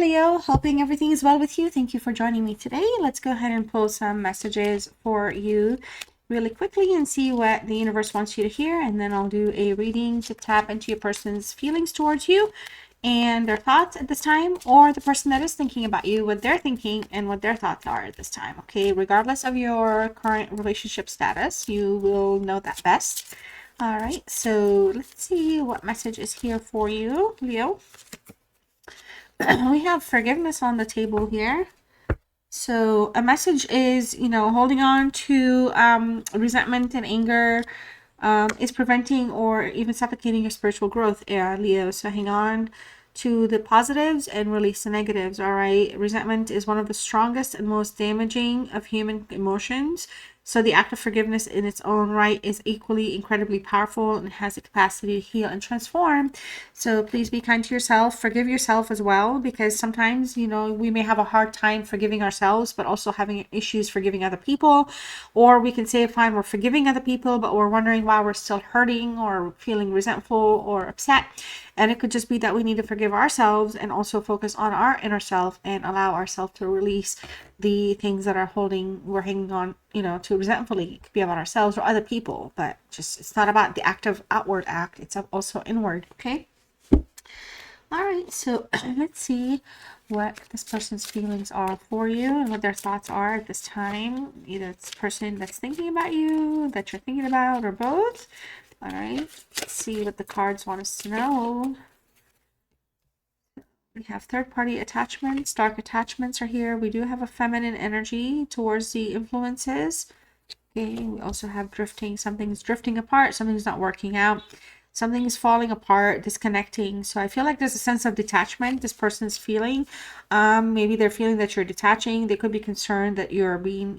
Leo, hoping everything is well with you. Thank you for joining me today. Let's go ahead and pull some messages for you really quickly and see what the universe wants you to hear, and then I'll do a reading to tap into your person's feelings towards you and their thoughts at this time, or the person that is thinking about you, what they're thinking and what their thoughts are at this time. Okay, regardless of your current relationship status, you will know that best. All right, so let's see what message is here for you, Leo. We have forgiveness on the table here. So a message is, holding on to resentment and anger is preventing or even suffocating your spiritual growth, Leo. So hang on to the positives and release the negatives. All right, resentment is one of the strongest and most damaging of human emotions. So the act of forgiveness in its own right is equally incredibly powerful and has the capacity to heal and transform. So please be kind to yourself. Forgive yourself as well, because sometimes, we may have a hard time forgiving ourselves, but also having issues forgiving other people. Or we can say, fine, we're forgiving other people, but we're wondering why we're still hurting or feeling resentful or upset. And it could just be that we need to forgive ourselves and also focus on our inner self and allow ourselves to release the things that we're hanging on, to resentfully. It could be about ourselves or other people, but it's not about the outward act. It's also inward. Okay. All right. So let's see what this person's feelings are for you and what their thoughts are at this time. Either it's the person that's thinking about you, that you're thinking about, or both. All right. Let's see what the cards want us to know. We have third-party attachments. Dark attachments are here. We do have a feminine energy towards the influences. Okay, we also have drifting. Something's drifting apart. Something's not working out. Something is falling apart, disconnecting. So I feel like there's a sense of detachment this person's feeling. Maybe they're feeling that you're detaching. They could be concerned that you're being,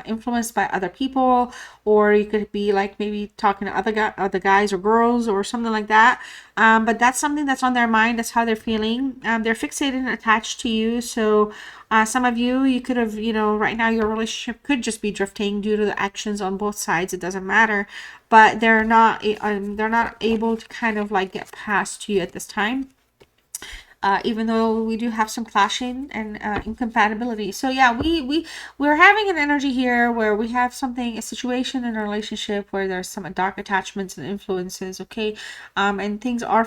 influenced by other people, or you could be like maybe talking to other guys or girls or something like that. But that's something that's on their mind. That's how they're feeling. They're fixated and attached to you. So some of you could have, right now your relationship could just be drifting due to the actions on both sides. It doesn't matter, but they're not able to kind of like get past you at this time. Even though we do have some clashing and incompatibility. So yeah, we're having an energy here where we have a situation in a relationship where there's some dark attachments and influences, okay? And things are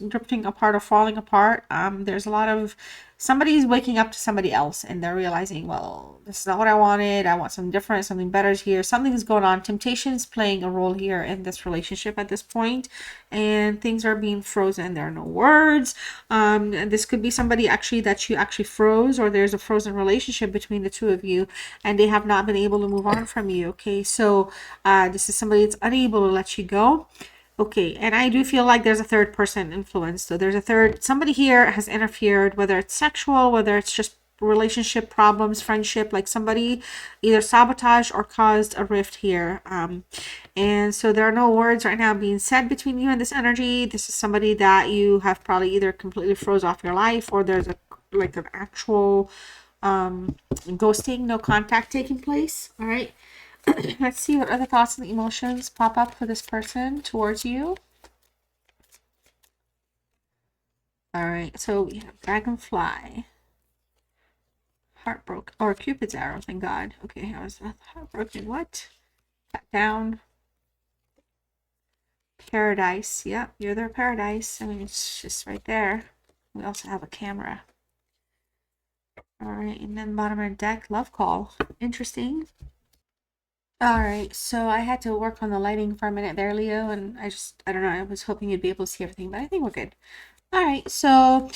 drifting apart or falling apart. There's a lot of somebody's waking up to somebody else and they're realizing, well, this is not what I wanted. I want something different, something better here. Something is going on. Temptation is playing a role here in this relationship at this point, and things are being frozen. There are no words. And this could be somebody actually that you actually froze, or there's a frozen relationship between the two of you and they have not been able to move on from you. Okay, so this is somebody that's unable to let you go. Okay, and I do feel like there's a third person influence. So there's somebody here has interfered, whether it's sexual, whether it's just relationship problems, friendship, like somebody either sabotaged or caused a rift here. And so there are no words right now being said between you and this energy. This is somebody that you have probably either completely froze off your life, or there's an actual ghosting, no contact taking place. All right. Let's see what other thoughts and emotions pop up for this person towards you. All right, so we have dragonfly, heartbroken, or Cupid's arrow, thank God. Okay, I was heartbroken. What? Cut down. Paradise. Yep, you're their paradise. I mean, it's just right there. We also have a camera. All right, and then bottom of the deck, love call. Interesting. All right, so I had to work on the lighting for a minute there, Leo, and I don't know, I was hoping you'd be able to see everything, but I think we're good. All right, so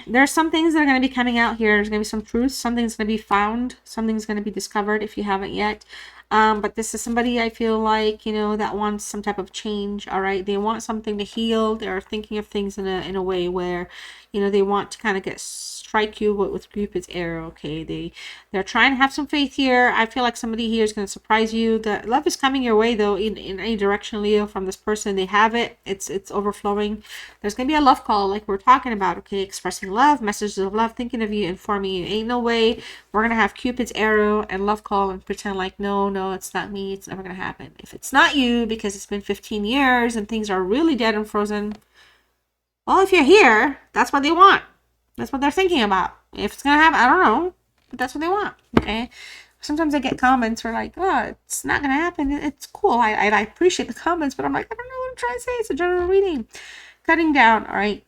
there's some things that are going to be coming out here. There's going to be some truths. Something's going to be found. Something's going to be discovered if you haven't yet. But this is somebody I feel like, that wants some type of change. All right, they want something to heal. They're thinking of things in a way where, they want to kind of strike you with Cupid's arrow. Okay, they're trying to have some faith here. I feel like somebody here is going to surprise you. The love is coming your way though, in any direction, Leo, from this person. They have it. It's overflowing. There's going to be a love call like we're talking about. Okay, expressing love, messages of love, thinking of you, informing you. Ain't no way we're going to have Cupid's arrow and love call and pretend like no, it's not me. It's never going to happen. If it's not you, because it's been 15 years and things are really dead and frozen, well, if you're here, that's what they want. That's what they're thinking about. If it's gonna happen, I don't know, but that's what they want. Okay. Sometimes I get comments where like, oh, it's not gonna happen. It's cool. I appreciate the comments, but I'm like, I don't know what I'm trying to say. It's a general reading. Cutting down. All right.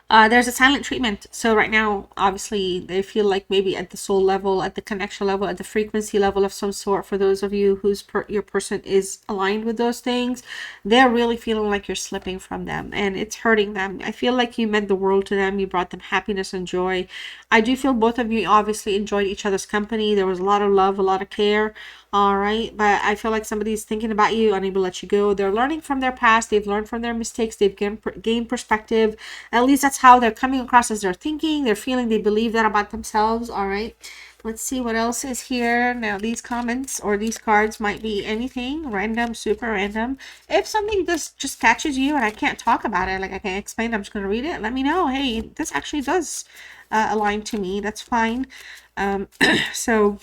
There's a silent treatment. So right now, obviously, they feel like maybe at the soul level, at the connection level, at the frequency level of some sort, for those of you whose your person is aligned with those things, they're really feeling like you're slipping from them and it's hurting them. I feel like you meant the world to them. You brought them happiness and joy. I do feel both of you obviously enjoyed each other's company. There was a lot of love, a lot of care. All right. But I feel like somebody's thinking about you, unable to let you go. They're learning from their past. They've learned from their mistakes. They've gained perspective. At least that's how they're coming across as they're thinking. They're feeling, they believe that about themselves. All right. Let's see what else is here. Now, these comments or these cards might be anything, random, super random. If something just catches you and I can't talk about it, like I can't explain, I'm just going to read it. Let me know. Hey, this actually does align to me. That's fine. So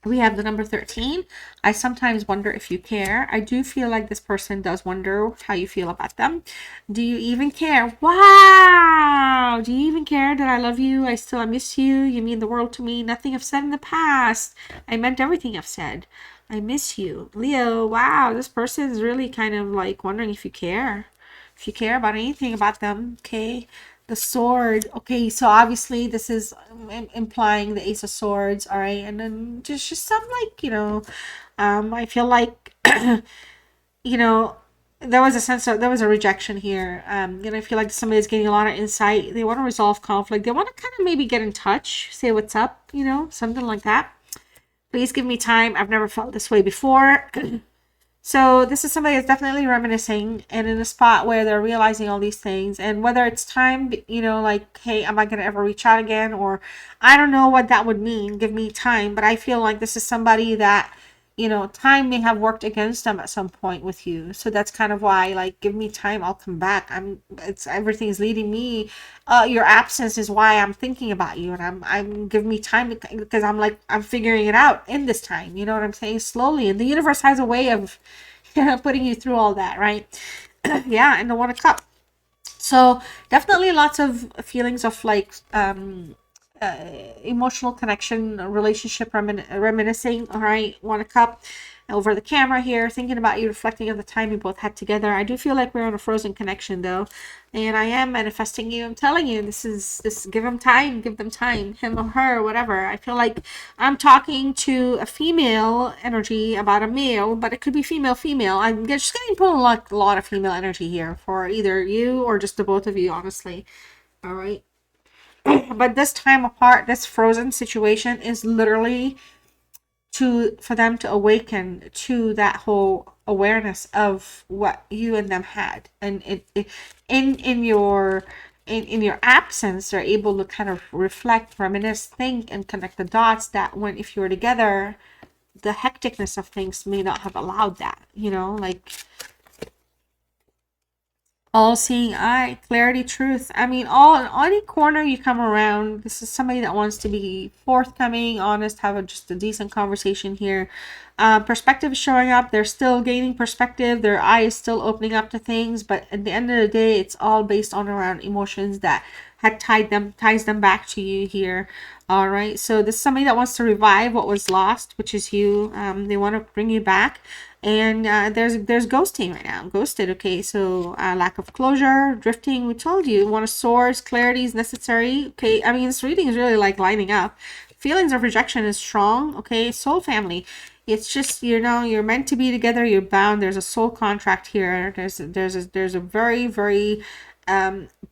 we have the number 13. I sometimes wonder if you care. I do feel like this person does wonder how you feel about them. Do you even care? Wow! Do you even care that I love you? I miss you. You mean the world to me. Nothing I've said in the past. I meant everything I've said. I miss you. Leo, wow, this person is really kind of like wondering if you care. If you care about anything about them, okay? The sword. Okay, so obviously this is implying the Ace of Swords, all right? And then just some like, I feel like, there was a sense of, there was a rejection here. I feel like somebody's getting a lot of insight. They want to resolve conflict. They want to kind of maybe get in touch, say what's up, something like that. Please give me time. I've never felt this way before. So this is somebody that's definitely reminiscing and in a spot where they're realizing all these things, and whether it's time, like, hey, am I going to ever reach out again? Or I don't know what that would mean. Give me time. But I feel like this is somebody that, time may have worked against them at some point with you. So that's kind of why, like, give me time. I'll come back. Everything's leading me. Your absence is why I'm thinking about you, and I'm give me time because I'm figuring it out in this time. You know what I'm saying? Slowly, and the universe has a way of putting you through all that, right? Yeah, and the One of Cups. So definitely lots of feelings of like emotional connection, relationship reminiscing. All right, One of Cups over the camera here, thinking about you, reflecting on the time you both had together. I do feel like we're on a frozen connection though, and I am manifesting you. I'm telling you, this. Give them time, him or her, whatever. I feel like I'm talking to a female energy about a male, but it could be female. I'm just getting pulled a lot of female energy here for either you or just the both of you, honestly. All right. But this time apart, this frozen situation is literally for them to awaken to that whole awareness of what you and them had, and in your absence, they're able to kind of reflect, reminisce, think, and connect the dots that when if you were together, the hecticness of things may not have allowed that, like all-seeing eye, clarity, truth. I mean, any corner you come around, this is somebody that wants to be forthcoming, honest, have just a decent conversation here. Perspective is showing up. They're still gaining perspective. Their eye is still opening up to things, but at the end of the day, it's all based on around emotions that had ties them back to you here. All right, so this is somebody that wants to revive what was lost, which is you. They want to bring you back. And there's ghosting right now. Ghosted, okay, so lack of closure, drifting. We told you, One of Swords, clarity is necessary. Okay, I mean, this reading is really like lining up. Feelings of rejection is strong. Okay, soul family. It's just, you're meant to be together. You're bound. There's a soul contract here. There's a very, very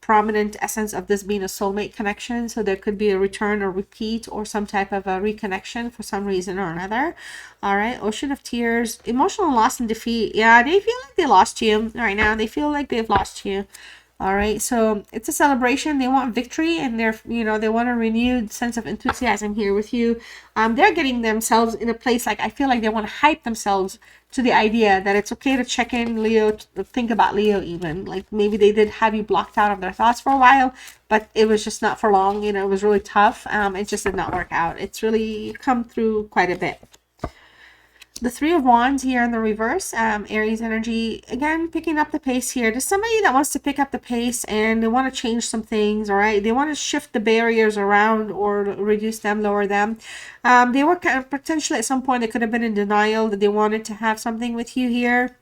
prominent essence of this being a soulmate connection. So there could be a return or repeat or some type of a reconnection for some reason or another. All right, Ocean of Tears, emotional loss and defeat. Yeah, they feel like they lost you right now. They feel like they've lost you. All right, so it's a celebration. They want victory, and they want a renewed sense of enthusiasm here with you. They're getting themselves in a place, like I feel like they want to hype themselves to the idea that it's okay to check in Leo, to think about Leo even. Like maybe they did have you blocked out of their thoughts for a while, but it was just not for long. It was really tough. It just did not work out. It's really come through quite a bit. The Three of Wands here in the reverse, Aries energy, again, picking up the pace here. There's somebody that wants to pick up the pace and they want to change some things, all right? They want to shift the barriers around or reduce them, lower them. They were kind of, potentially at some point, they could have been in denial that they wanted to have something with you here,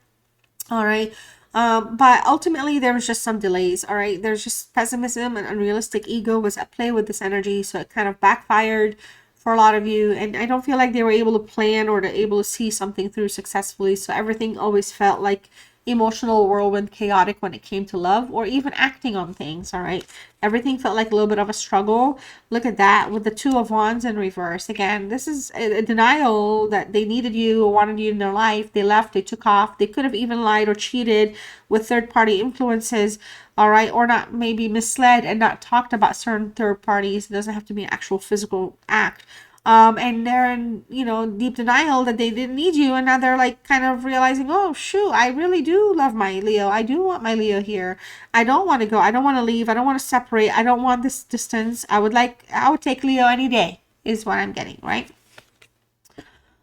all right? But ultimately there was just some delays, all right? There's just pessimism and unrealistic ego was at play with this energy, so it kind of backfired for a lot of you, and I don't feel like they were able to plan or to able to see something through successfully. So everything always felt like emotional whirlwind, chaotic when it came to love or even acting on things. All right, everything felt like a little bit of a struggle. Look at that with the Two of Wands in reverse. Again, this is a denial that they needed you or wanted you in their life. They left, they took off. They could have even lied or cheated with third-party influences, all right, or not, maybe misled and not talked about certain third parties. It doesn't have to be an actual physical act. And they're in, you know, deep denial that they didn't need you, and now they're like kind of realizing, oh shoot, I really do love my Leo. I do want my Leo here. I don't want to go. I don't want to leave. I don't want to separate. I don't want this distance. I would take Leo any day, is what I'm getting, right?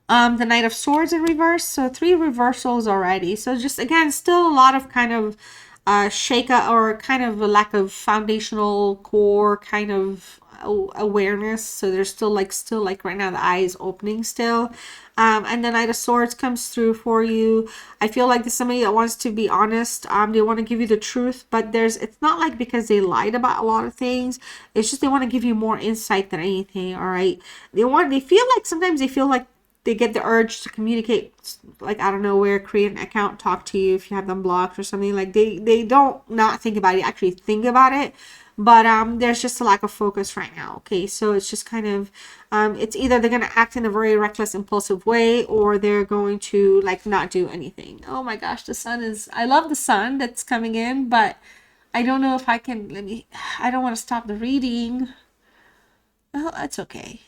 The Knight of Swords in reverse, so 3 reversals already. So just again, still a lot of kind of shake up or kind of a lack of foundational core kind of awareness. So there's still like right now the eye is opening still. And the Knight of Swords comes through for you. I feel like there's somebody that wants to be honest. They want to give you the truth, but it's not like because they lied about a lot of things. It's just they want to give you more insight than anything. All right. Sometimes they feel like they get the urge to communicate, like out of nowhere, create an account, talk to you if you have them blocked or something. Like they don't not think about it, actually think about it. But there's just a lack of focus right now. Okay, so it's just kind of it's either they're gonna act in a very reckless, impulsive way, or they're going to like not do anything. Oh my gosh, the sun is, I love the sun that's coming in, but I don't know if I can, I don't want to stop the reading. Oh, that's okay.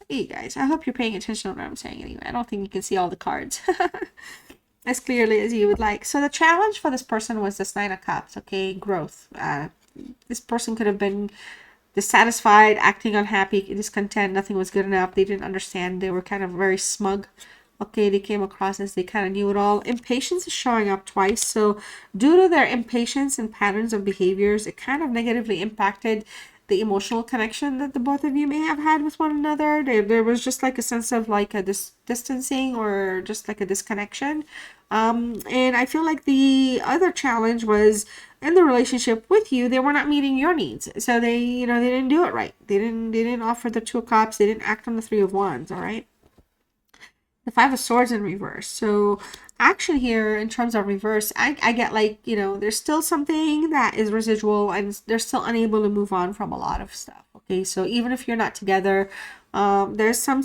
Hey guys, I hope you're paying attention to what I'm saying anyway. I don't think you can see all the cards as clearly as you would like. So the challenge for this person was this 9 of Cups, okay? Growth. This person could have been dissatisfied, acting unhappy, discontent, nothing was good enough. They didn't understand. They were kind of very smug. Okay, they came across as they kind of knew it all. Impatience is showing up twice. So due to their impatience and patterns of behaviors, it kind of negatively impacted the emotional connection that the both of you may have had with one another. There was just like a sense of like a distancing or just like a disconnection. And I feel like the other challenge was in the relationship with you, they were not meeting your needs. So they didn't do it right. They didn't offer the 2 of Cups. They didn't act on the 3 of Wands. All right. The 5 of Swords in reverse. So action here in terms of reverse, I get like, there's still something that is residual and they're still unable to move on from a lot of stuff. Okay, so even if you're not together, there's a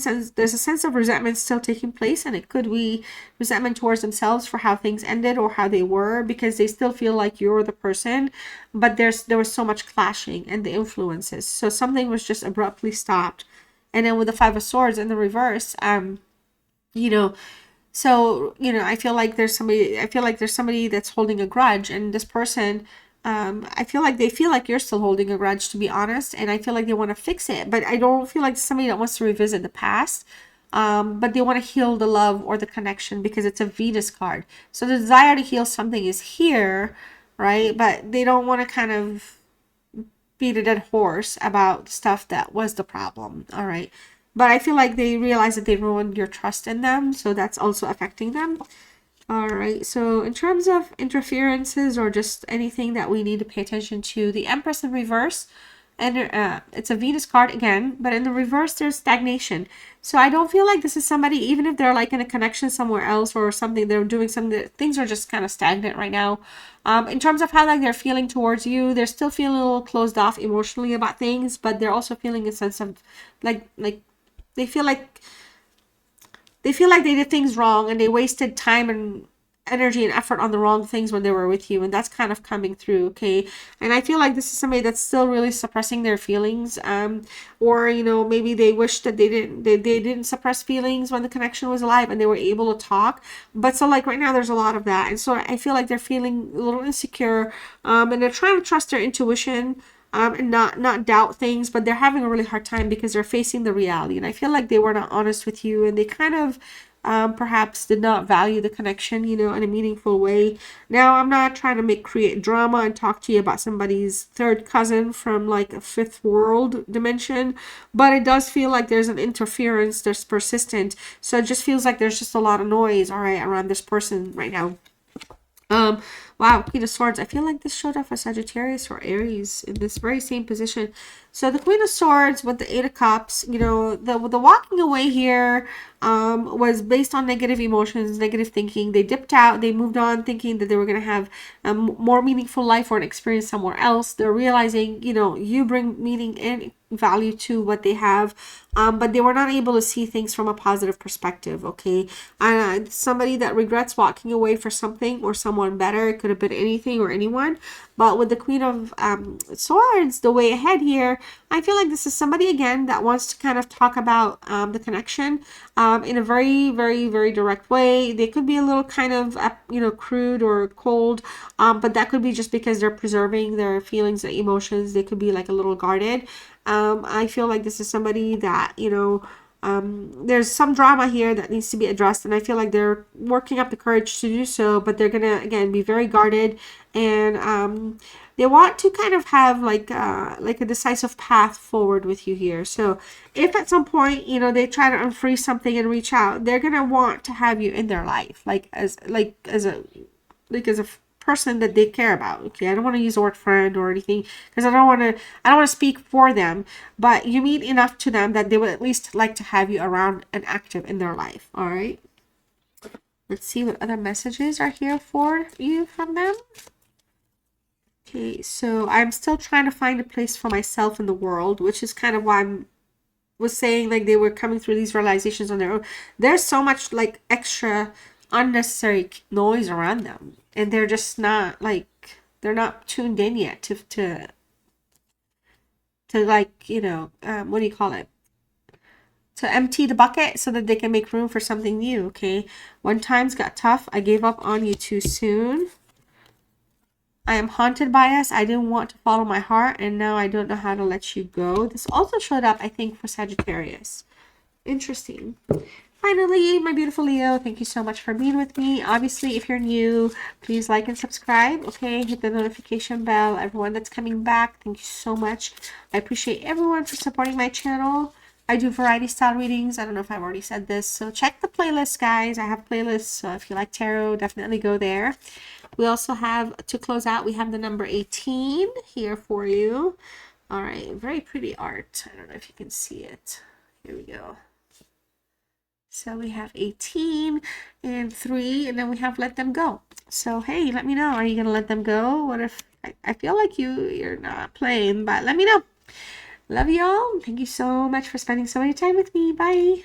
sense of resentment still taking place, and it could be resentment towards themselves for how things ended or how they were, because they still feel like you're the person, but there was so much clashing and the influences. So something was just abruptly stopped. And then with the 5 of Swords in the reverse, I feel like there's somebody that's holding a grudge, and this person, I feel like they feel like you're still holding a grudge, to be honest, and I feel like they want to fix it, but I don't feel like somebody that wants to revisit the past, but they want to heal the love or the connection, because it's a Venus card. So the desire to heal something is here, right? But they don't want to kind of beat a dead horse about stuff that was the problem. All right. But I feel like they realize that they ruined your trust in them, so that's also affecting them. All right, so in terms of interferences or just anything that we need to pay attention to, the Empress in reverse, and it's a Venus card again, but in the reverse, there's stagnation. So I don't feel like this is somebody, even if they're like in a connection somewhere else or something, they're doing something, things are just kind of stagnant right now. In terms of how like they're feeling towards you, they're still feeling a little closed off emotionally about things, but they're also feeling a sense of like they feel like they did things wrong, and they wasted time and energy and effort on the wrong things when they were with you, and that's kind of coming through. Okay, and I feel like this is somebody that's still really suppressing their feelings, or maybe they wish that they didn't suppress feelings when the connection was alive and they were able to talk. But so like right now there's a lot of that, and so I feel like they're feeling a little insecure, and they're trying to trust their intuition, and not doubt things, but they're having a really hard time because they're facing the reality. And I feel like they were not honest with you, and they kind of perhaps did not value the connection, you know, in a meaningful way. Now, I'm not trying to create drama and talk to you about somebody's third cousin from like a fifth world dimension, but it does feel like there's an interference that's persistent. So it just feels like there's just a lot of noise, all right, around this person right now. Wow, Queen of Swords. I feel like this showed up for Sagittarius or Aries in this very same position. So the Queen of Swords with the Eight of Cups, you know, the walking away here was based on negative emotions, negative thinking. They dipped out, they moved on thinking that they were going to have a more meaningful life or an experience somewhere else. They're realizing, you know, you bring meaning and value to what they have, but they were not able to see things from a positive perspective. Okay, somebody that regrets walking away for something or someone better. It could have been anything or anyone, but with the Queen of Swords, the way ahead here, I feel like this is somebody again that wants to kind of talk about the connection in a very, very, very direct way. They could be a little kind of you know, crude or cold, but that could be just because they're preserving their feelings and emotions. They could be like a little guarded. I feel like this is somebody that, you know, there's some drama here that needs to be addressed, and I feel like they're working up the courage to do so, but they're gonna again be very guarded, and they want to kind of have like a decisive path forward with you here. So if at some point, you know, they try to unfreeze something and reach out, they're gonna want to have you in their life, like as a person that they care about. Okay, I don't want to use the word friend or anything because I don't want to speak for them, but you mean enough to them that they would at least like to have you around and active in their life. All right, let's see what other messages are here for you from them. Okay, so I'm still trying to find a place for myself in the world, which is kind of why I was saying like they were coming through these realizations on their own. There's so much like extra unnecessary noise around them, and they're just not like, they're not tuned in yet to like, you know, what do you call it, to empty the bucket so that they can make room for something new. Okay, when times got tough, I gave up on you too soon. I am haunted by us. I didn't want to follow my heart, and now I don't know how to let you go. This also showed up, I think, for Sagittarius. Interesting. Finally, my beautiful Leo, thank you so much for being with me. Obviously, if you're new, please like and subscribe. Okay, hit the notification bell. Everyone that's coming back, thank you so much. I appreciate everyone for supporting my channel. I do variety style readings. I don't know if I've already said this, so check the playlist, guys. I have playlists, so if you like tarot, definitely go there. We also have, to close out, we have the number 18 here for you. All right, very pretty art. I don't know if you can see it. Here we go. So we have 18 and 3, and then we have let them go. So, hey, let me know. Are you going to let them go? What if, I feel like you're not playing, but let me know. Love y'all. Thank you so much for spending so much time with me. Bye.